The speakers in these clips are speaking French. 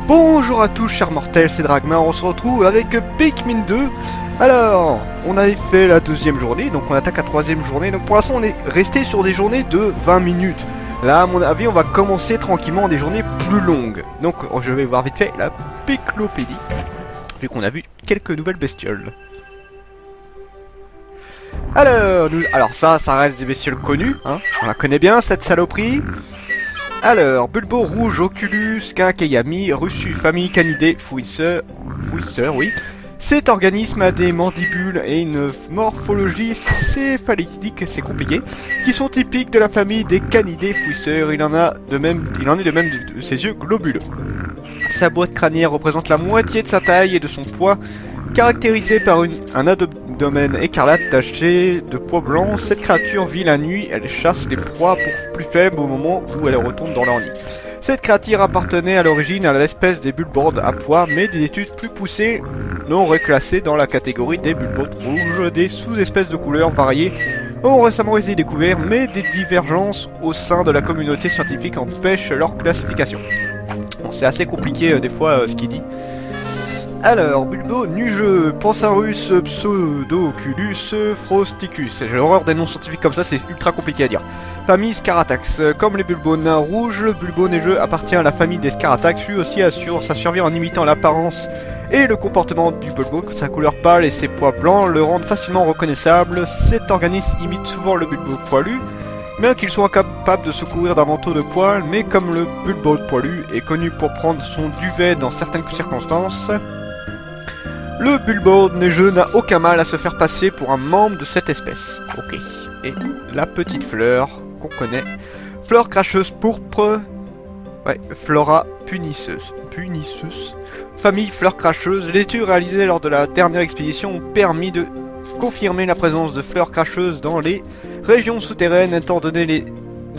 Bonjour à tous chers mortels, c'est Dragmar, on se retrouve avec Pikmin 2. Alors, on avait fait la deuxième journée, donc on attaque la troisième journée. Donc pour l'instant on est resté sur des journées de 20 minutes. Là à mon avis on va commencer tranquillement des journées plus longues. Donc je vais voir vite fait la Piclopédie, vu qu'on a vu quelques nouvelles bestioles. Alors ça reste des bestioles connues, hein. On la connaît bien cette saloperie. Alors, Bulbo rouge, Oculus, Kakeyami, Russu, famille Canidés, fouisseur, oui. Cet organisme a des mandibules et une morphologie céphalitique, c'est compliqué, qui sont typiques de la famille des Canidés fouisseurs. Il en est de même de ses yeux globuleux. Sa boîte crânienne représente la moitié de sa taille et de son poids, caractérisé par un abdomen écarlate taché de pois blanc. Cette créature vit la nuit, elle chasse les proies plus faibles au moment où elle retourne dans leur nid. Cette créature appartenait à l'origine à l'espèce des bulbordes à pois, mais des études plus poussées l'ont reclassée dans la catégorie des bulbordes rouges. Des sous-espèces de couleurs variées ont récemment été découvertes, mais des divergences au sein de la communauté scientifique empêchent leur classification. Bon, c'est assez compliqué des fois ce qu'il dit. Alors, Bulbo, Nugeux, Pansarus, Pseudo-Oculus, Frosticus. J'ai l'horreur des noms scientifiques comme ça, c'est ultra compliqué à dire. Famille Scaratax. Comme les Bulbos nains rouges, le Bulbo neigeux appartient à la famille des Scaratax. Lui aussi assure sa survie en imitant l'apparence et le comportement du Bulbo. Sa couleur pâle et ses pois blancs le rendent facilement reconnaissable. Cet organisme imite souvent le Bulbo poilu, bien qu'il soit incapable de se couvrir d'un manteau de poils, mais comme le Bulbo poilu est connu pour prendre son duvet dans certaines circonstances, le Bulbo neigeux n'a aucun mal à se faire passer pour un membre de cette espèce. Ok. Et la petite fleur qu'on connaît. Fleur cracheuse pourpre. Ouais, Flora punisseuse. Famille fleur cracheuse. Les études réalisées lors de la dernière expédition ont permis de confirmer la présence de fleurs cracheuses dans les régions souterraines. Étant donné les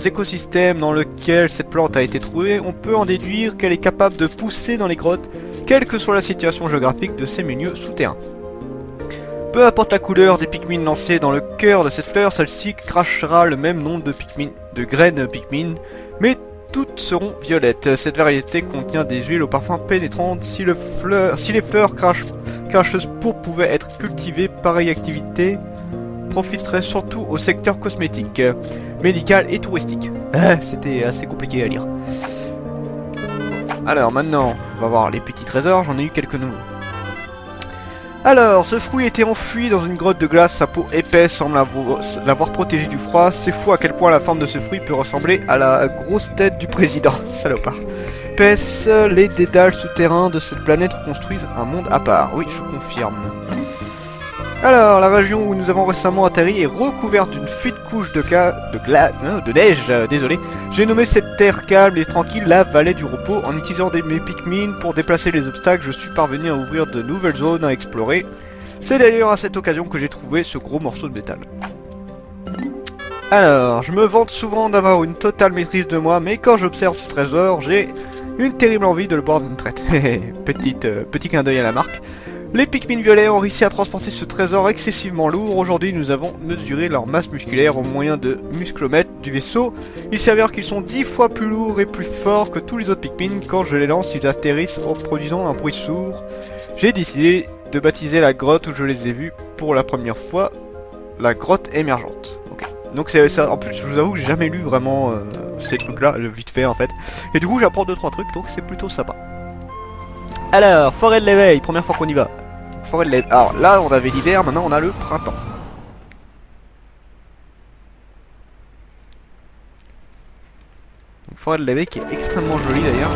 écosystèmes dans lesquels cette plante a été trouvée, on peut en déduire qu'elle est capable de pousser dans les grottes, quelle que soit la situation géographique de ces milieux souterrains. Peu importe la couleur des Pikmin lancés dans le cœur de cette fleur, celle-ci crachera le même nombre de graines Pikmin, mais toutes seront violettes. Cette variété contient des huiles au parfum pénétrant. Si les fleurs cracheuses pourpres pouvaient être cultivées, pareille activité profiterait surtout au secteur cosmétique, médical et touristique. C'était assez compliqué à lire. Alors maintenant, on va voir les petits trésors, j'en ai eu quelques nouveaux. Alors, ce fruit était enfui dans une grotte de glace, sa peau épaisse semble l'avoir protégé du froid. C'est fou à quel point la forme de ce fruit peut ressembler à la grosse tête du président, salopard. Épaisse, les dédales souterrains de cette planète construisent un monde à part, oui je confirme. Alors, la région où nous avons récemment atterri est recouverte d'une fine couche de neige, désolé. J'ai nommé cette terre calme et tranquille la vallée du repos. En utilisant mes Pikmin pour déplacer les obstacles, je suis parvenu à ouvrir de nouvelles zones à explorer. C'est d'ailleurs à cette occasion que j'ai trouvé ce gros morceau de métal. Alors, je me vante souvent d'avoir une totale maîtrise de moi, mais quand j'observe ce trésor, j'ai une terrible envie de le boire d'une traite. Petit clin d'œil à la marque. Les Pikmin violets ont réussi à transporter ce trésor excessivement lourd. Aujourd'hui, nous avons mesuré leur masse musculaire au moyen de musclomètres du vaisseau. Il s'avère qu'ils sont 10 fois plus lourds et plus forts que tous les autres Pikmin. Quand je les lance, ils atterrissent en produisant un bruit sourd. J'ai décidé de baptiser la grotte où je les ai vus pour la première fois la grotte émergente. Okay. Donc c'est ça. En plus, je vous avoue que j'ai jamais lu vraiment ces trucs-là, vite fait en fait. Et du coup, j'apprends 2-3 trucs, donc c'est plutôt sympa. Alors, forêt de l'éveil, première fois qu'on y va. Forêt de l'éveil. Alors là, on avait l'hiver, maintenant on a le printemps. Donc, forêt de l'éveil qui est extrêmement jolie d'ailleurs.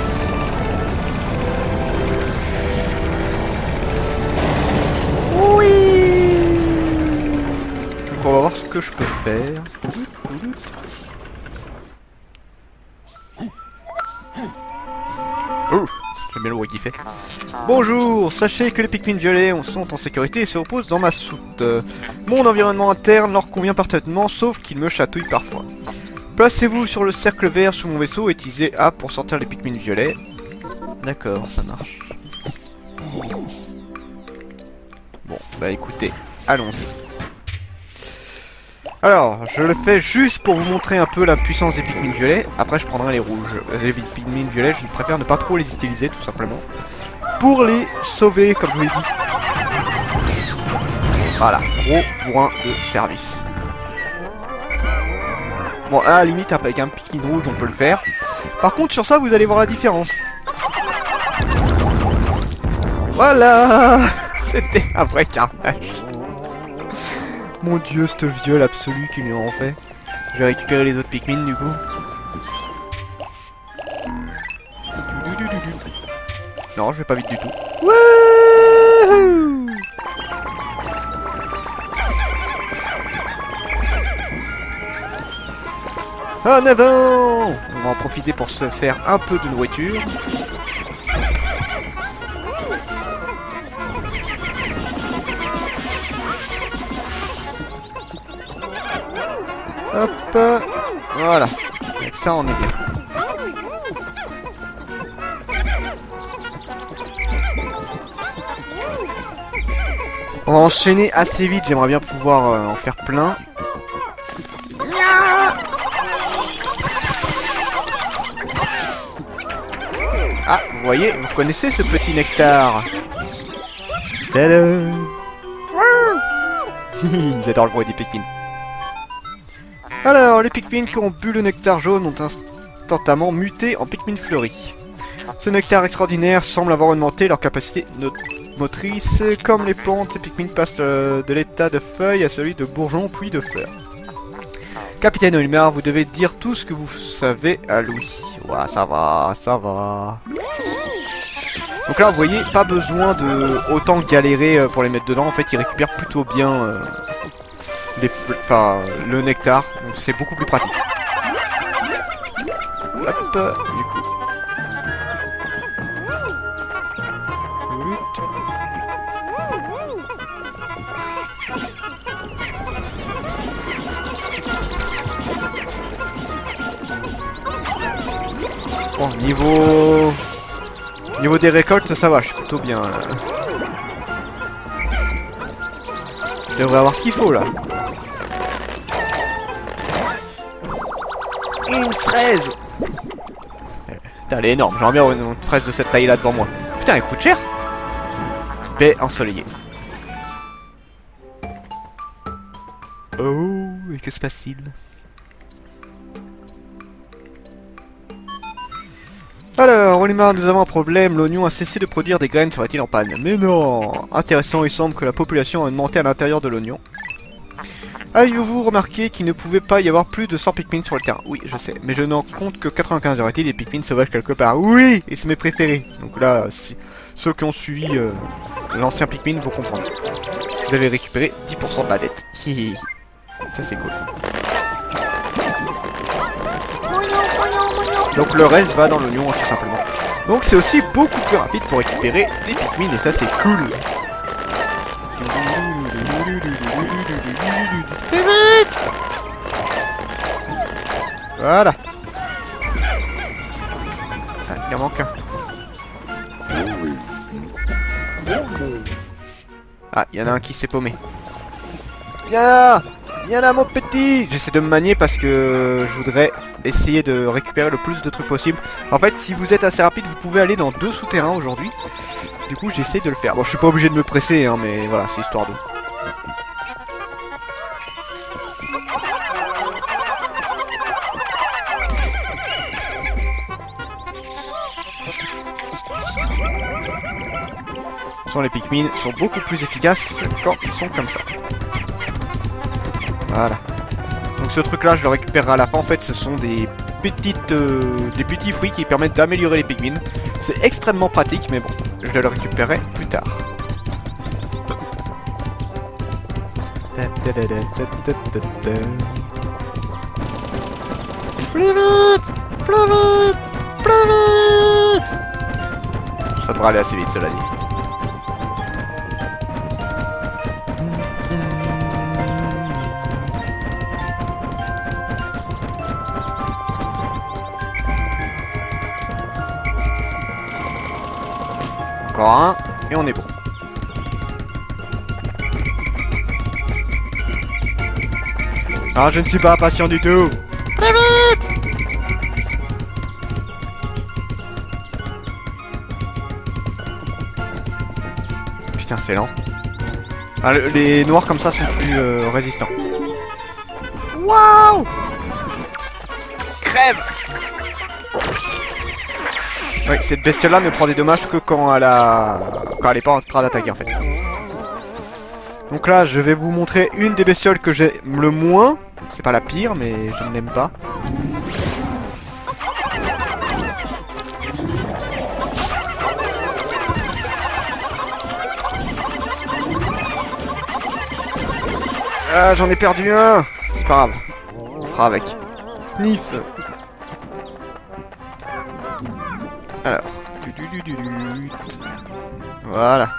Oui. Donc on va voir ce que je peux faire. J'aime bien le bruit qu'il fait. Bonjour, sachez que les Pikmin violets sont en sécurité et se reposent dans ma soute. Mon environnement interne leur convient parfaitement, sauf qu'ils me chatouillent parfois. Placez-vous sur le cercle vert sous mon vaisseau et utilisez A pour sortir les Pikmin violets. D'accord, ça marche. Bon, bah écoutez, allons-y. Alors, je le fais juste pour vous montrer un peu la puissance des Pikmin violets. Après, je prendrai les rouges. Les Pikmin violets, je préfère ne pas trop les utiliser, tout simplement. Pour les sauver, comme je vous l'ai dit. Voilà, gros point de service. Bon, à la limite, avec un Pikmin rouge, on peut le faire. Par contre, sur ça, vous allez voir la différence. Voilà. C'était un vrai carnage. Mon dieu, ce viol absolu qu'ils lui ont fait. Je vais récupérer les autres Pikmin du coup. Non, je vais pas vite du tout. Wouhou! En avant! On va en profiter pour se faire un peu de nourriture. Hop, voilà. Avec ça, on est bien. On va enchaîner assez vite. J'aimerais bien pouvoir en faire plein. Ah, vous voyez, vous reconnaissez ce petit nectar? Tadam! J'adore le bruit des Pikmin. Alors, les Pikmin qui ont bu le nectar jaune ont instantanément muté en Pikmin fleuris. Ce nectar extraordinaire semble avoir augmenté leur capacité motrice. Comme les plantes, les Pikmin passent de l'état de feuilles à celui de bourgeons puis de fleurs. Capitaine Olimar, vous devez dire tout ce que vous savez à Louis. Ouais, ça va, ça va. Donc là, vous voyez, pas besoin de autant galérer pour les mettre dedans. En fait, ils récupèrent plutôt bien le nectar. Donc c'est beaucoup plus pratique. Hop, du coup. Bon, niveau des récoltes, ça va, je suis plutôt bien là. Je devrais avoir ce qu'il faut là. Une fraise! Putain, elle est énorme, j'aimerais bien une fraise de cette taille là devant moi. Putain, elle coûte cher! Baie ensoleillée. Oh, et que se passe-t-il? Alors, Olimar, nous avons un problème. L'oignon a cessé de produire des graines, serait-il en panne? Mais non! Intéressant, il semble que la population a augmenté à l'intérieur de l'oignon. Avez-vous remarqué qu'il ne pouvait pas y avoir plus de 100 Pikmin sur le terrain? Oui, je sais, mais je n'en compte que 95. Y aurait-il des Pikmin sauvages quelque part? Oui! Et c'est mes préférés. Donc là, ceux qui ont suivi l'ancien Pikmin vont comprendre. Vous avez récupéré 10% de la dette. Ça c'est cool. Donc le reste va dans l'oignon tout simplement. Donc c'est aussi beaucoup plus rapide pour récupérer des Pikmin et ça c'est cool. Plus vite! Voilà. Ah, il en manque un. Ah, il y en a un qui s'est paumé. Viens là mon petit! J'essaie de me manier parce que je voudrais essayer de récupérer le plus de trucs possible. En fait, si vous êtes assez rapide, vous pouvez aller dans 2 souterrains aujourd'hui. Du coup, j'essaie de le faire. Bon, je suis pas obligé de me presser, hein, mais voilà, c'est histoire de... Les Pikmin sont beaucoup plus efficaces quand ils sont comme ça. Voilà. Donc ce truc là je le récupérerai à la fin. En fait ce sont des petits fruits qui permettent d'améliorer les Pikmin. C'est extrêmement pratique mais bon, je le récupérerai plus tard. Plus vite! Plus vite! Plus vite! Ça devrait aller assez vite cela dit. Encore un, et on est bon. Ah, je ne suis pas impatient du tout. Plus vite. Putain, c'est lent. Ah, les noirs comme ça sont plus résistants. Waouh! Crève! Oui, cette bestiole-là ne prend des dommages que quand elle est pas en train d'attaquer en fait. Donc là, je vais vous montrer une des bestioles que j'aime le moins. C'est pas la pire, mais je ne l'aime pas. Ah, j'en ai perdu un. C'est pas grave. On fera avec. Sniff. Alors. Voilà.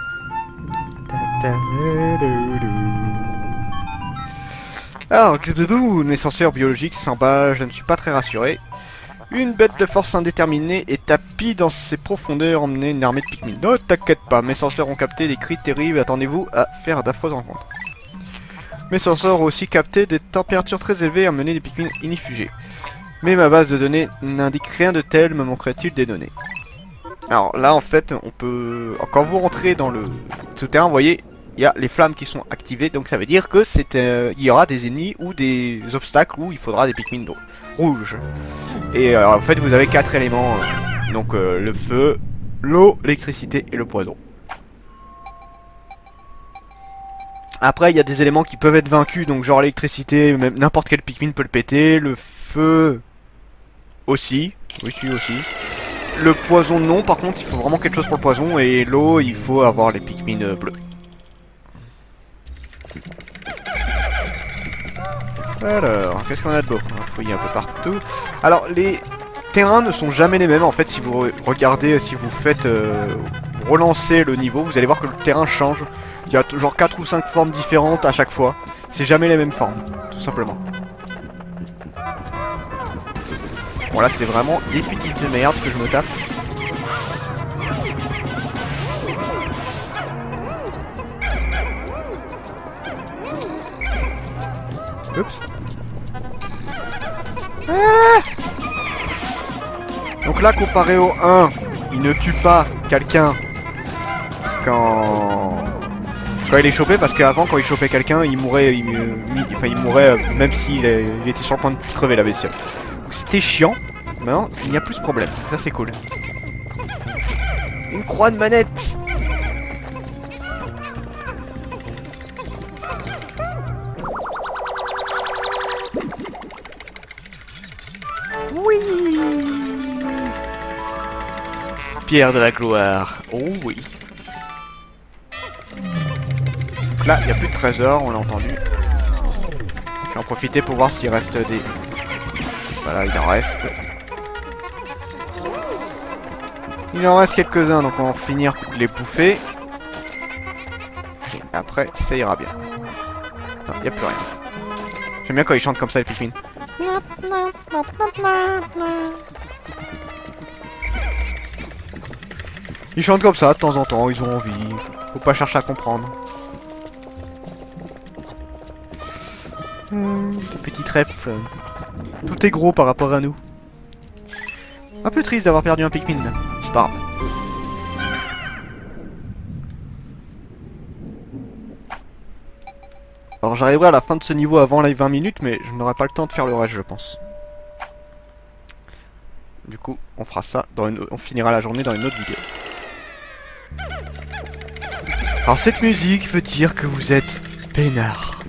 Alors, mes senseurs biologiques s'en bat, je ne suis pas très rassuré. Une bête de force indéterminée est tapie dans ses profondeurs, emmener une armée de Pikmin. Ne t'inquiète pas, mes senseurs ont capté des cris terribles, attendez-vous à faire d'affreuses rencontres. Mes senseurs ont aussi capté des températures très élevées et emmené des Pikmin inifugés. Mais ma base de données n'indique rien de tel, me manquerait-il des données. Alors là en fait, on peut... Quand vous rentrez dans le souterrain, vous voyez, il y a les flammes qui sont activées, donc ça veut dire que il y aura des ennemis ou des obstacles où il faudra des Pikmin rouges. Et en fait vous avez 4 éléments, donc le feu, l'eau, l'électricité et le poison. Après il y a des éléments qui peuvent être vaincus, donc genre l'électricité, même n'importe quel Pikmin peut le péter, le feu aussi, oui aussi. Le poison non, par contre il faut vraiment quelque chose pour le poison, et l'eau il faut avoir les Pikmin bleus. Alors, qu'est-ce qu'on a de beau? On va fouiller un peu partout. Alors, les terrains ne sont jamais les mêmes. En fait, si vous regardez, si vous faites relancer le niveau, vous allez voir que le terrain change. Il y a genre 4 ou 5 formes différentes à chaque fois. C'est jamais les mêmes formes, tout simplement. Bon, là, c'est vraiment des petites merdes que je me tape. Oups. Ah! Donc là, comparé au 1, il ne tue pas quelqu'un quand il est chopé, parce qu'avant, quand il chopait quelqu'un, il mourait, il mourait même s'il était sur le point de crever, la bestiole. Donc c'était chiant. Maintenant, il n'y a plus de problème. Ça, c'est cool. Une croix de manette. Oui. Pierre de la gloire. Oh oui. Donc là, il n'y a plus de trésors, on l'a entendu. J'ai en profité pour voir s'il reste des... Voilà, il en reste. Il en reste quelques-uns, donc on va en finir de les bouffer. Et après, ça ira bien. Non, il n'y a plus rien. J'aime bien quand ils chantent comme ça, les Pikmin. Ils chantent comme ça de temps en temps, ils ont envie. Faut pas chercher à comprendre. Des petits trèfles. Tout est gros par rapport à nous. Un peu triste d'avoir perdu un Pikmin. C'est pas grave. Alors j'arriverai à la fin de ce niveau avant les 20 minutes, mais je n'aurai pas le temps de faire le reste, je pense. Du coup, on fera ça on finira la journée dans une autre vidéo. Alors cette musique veut dire que vous êtes peinard.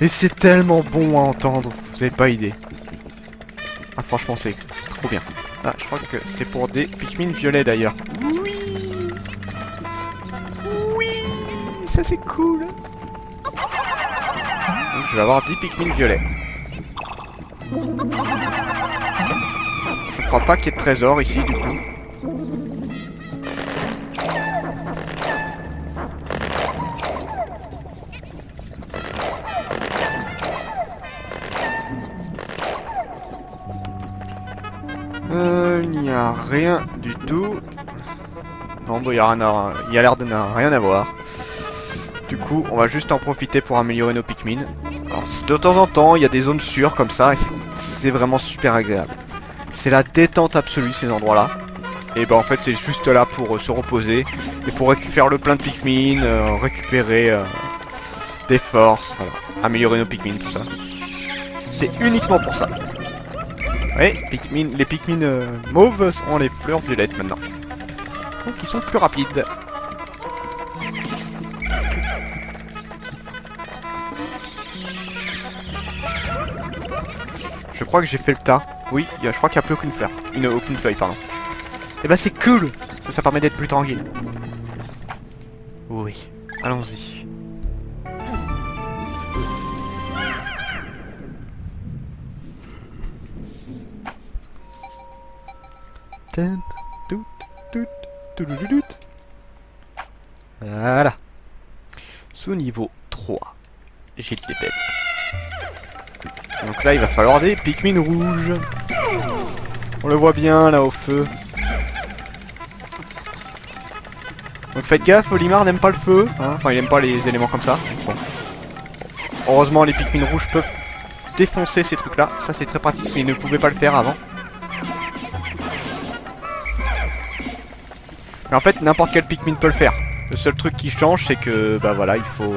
Et c'est tellement bon à entendre, vous n'avez pas idée. Ah franchement c'est trop bien. Ah je crois que c'est pour des Pikmin violets d'ailleurs. Oui. Oui. Ça c'est cool. Donc je vais avoir 10 Pikmin violets. Je crois pas qu'il y ait de trésor ici du coup. Il n'y a rien du tout. Non, bon, il y a l'air de rien avoir. Du coup, on va juste en profiter pour améliorer nos Pikmin. Alors, de temps en temps, il y a des zones sûres comme ça, et c'est vraiment super agréable. C'est la détente absolue, ces endroits-là. Et ben en fait, c'est juste là pour se reposer, et pour faire le plein de Pikmin, récupérer des forces, voilà. Améliorer nos Pikmin, tout ça. C'est uniquement pour ça. Oui, les Pikmin mauves ont les fleurs violettes maintenant. Donc ils sont plus rapides. Je crois que j'ai fait le tas. Oui, je crois qu'il n'y a plus aucune fleur. Aucune feuille, pardon. Et bah c'est cool. Ça permet d'être plus tranquille. Oui, allons-y. Voilà. Sous niveau 3. J'ai des bêtes. Donc là, il va falloir des Pikmin rouges. On le voit bien là au feu. Donc faites gaffe, Olimar n'aime pas le feu. Hein, enfin, il aime pas les éléments comme ça. Bon. Heureusement, les Pikmin rouges peuvent défoncer ces trucs-là. Ça, c'est très pratique. S'ils ne pouvaient pas le faire avant. Mais en fait, n'importe quel Pikmin peut le faire. Le seul truc qui change, c'est que, bah voilà, il faut...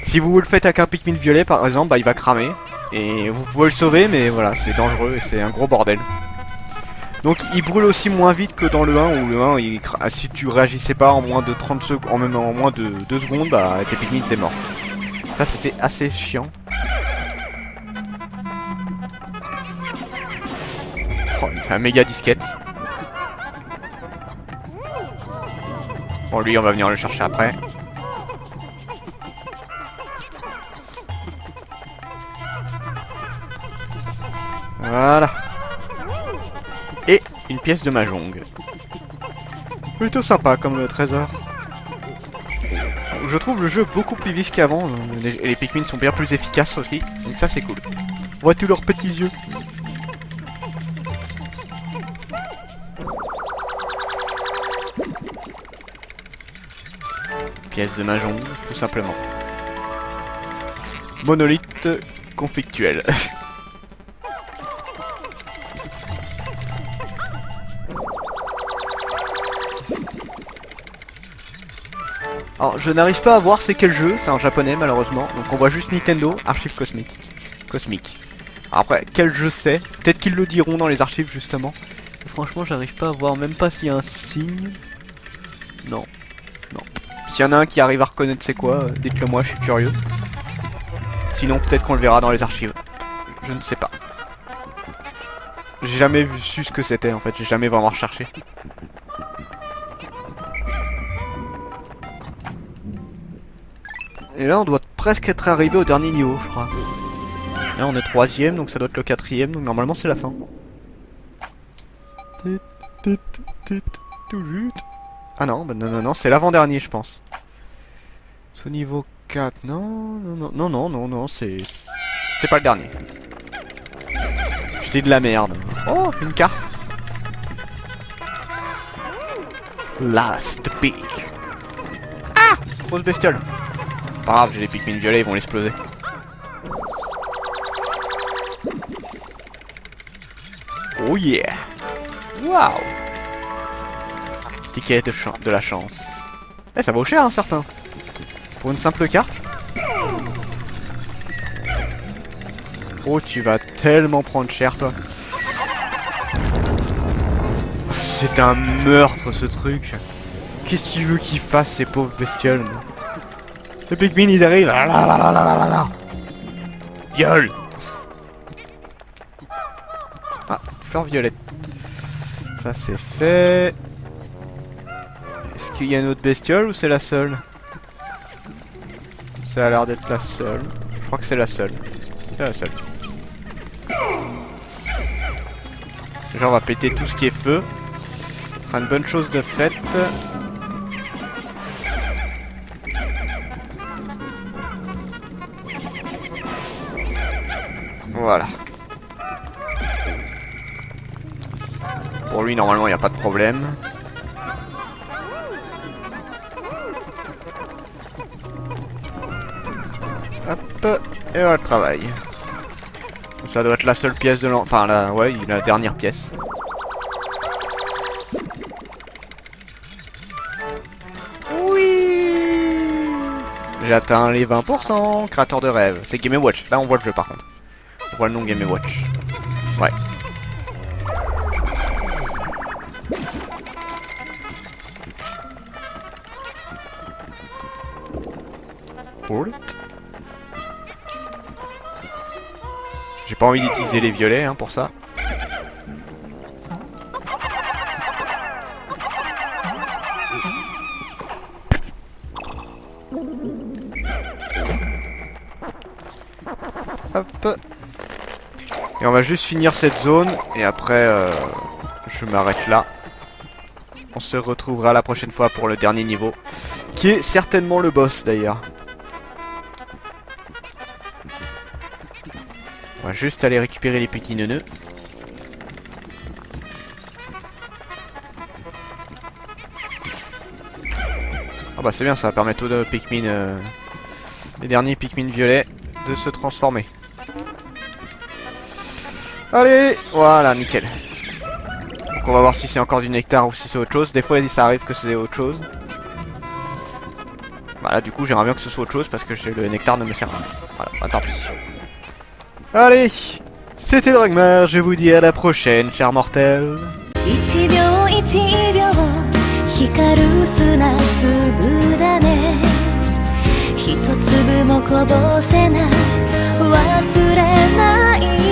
Si vous le faites avec un Pikmin violet, par exemple, bah il va cramer. Et vous pouvez le sauver, mais voilà, c'est dangereux et c'est un gros bordel. Donc il brûle aussi moins vite que dans le 1, où le 1, si tu réagissais pas en moins de 30 secondes, en moins de 2 secondes, bah tes Pikmin étaient morts. Ça, c'était assez chiant. Oh, il fait un méga disquette. Bon, lui, on va venir le chercher après. Voilà. Et une pièce de Mahjong. Plutôt sympa comme trésor. Je trouve le jeu beaucoup plus vif qu'avant. Les Pikmin sont bien plus efficaces aussi. Donc ça, c'est cool. On voit tous leurs petits yeux. Pièce de Mahjong, tout simplement. Monolithe conflictuel. Alors, je n'arrive pas à voir c'est quel jeu, c'est en japonais malheureusement. Donc on voit juste Nintendo, archives cosmiques. Alors après, quel jeu c'est? Peut-être qu'ils le diront dans les archives justement. Et franchement, j'arrive pas à voir, même pas s'il y a un signe. Non. Non. S'il y en a un qui arrive à reconnaître c'est quoi, dites-le moi, je suis curieux. Sinon, peut-être qu'on le verra dans les archives. Je ne sais pas. J'ai jamais su ce que c'était en fait, j'ai jamais vraiment recherché. Et là on doit presque être arrivé au dernier niveau je crois. Là on est 3ème donc ça doit être le 4ème donc normalement c'est la fin. Ah non, bah non, c'est l'avant-dernier je pense. Sous niveau 4, non, c'est pas le dernier. Je dis de la merde. Oh, une carte. Last Peak. Ah, grosse bestiole. Pas grave, j'ai les Pikmin violets, ils vont l'exploser. Oh yeah. Waouh. Ticket de la chance. Eh, ça vaut cher, hein, certain. Pour une simple carte. Oh, tu vas tellement prendre cher, toi. C'est un meurtre, ce truc. Qu'est-ce qu'il veut qu'il fasse, ces pauvres bestioles? Les Pikmin, ils arrivent. Viol. Ah, fleur violette. Ça, c'est fait. Est-ce qu'il y a une autre bestiole ou c'est la seule? Ça a l'air d'être la seule. Je crois que c'est la seule. C'est la seule. Déjà, on va péter tout ce qui est feu. Ce sera une bonne chose de faite. Voilà. Pour lui, normalement, il n'y a pas de problème. Hop, et voilà le travail. Ça doit être la seule pièce de enfin la dernière pièce. Oui. J'ai atteint les 20%, créateur de rêve. C'est Game & Watch, là on voit le jeu par contre. On voit le nom Game & Watch. Ouais. J'ai pas envie d'utiliser les violets hein, pour ça. Hop. Et on va juste finir cette zone et après je m'arrête là. On se retrouvera la prochaine fois pour le dernier niveau, qui est certainement le boss d'ailleurs. On va juste aller récupérer les petits neuneux. Ah bah c'est bien, ça va permettre aux Pikmin, les derniers Pikmin violets, de se transformer. Allez, voilà, nickel. Donc on va voir si c'est encore du nectar ou si c'est autre chose. Des fois ça arrive que c'est autre chose. Voilà, du coup j'aimerais bien que ce soit autre chose parce que le nectar ne me sert à rien. Voilà, bah, tant pis. Allez, c'était Dragmar, je vous dis à la prochaine, chers mortels. 一秒一秒光る砂粒だね一粒もこぼせない忘れない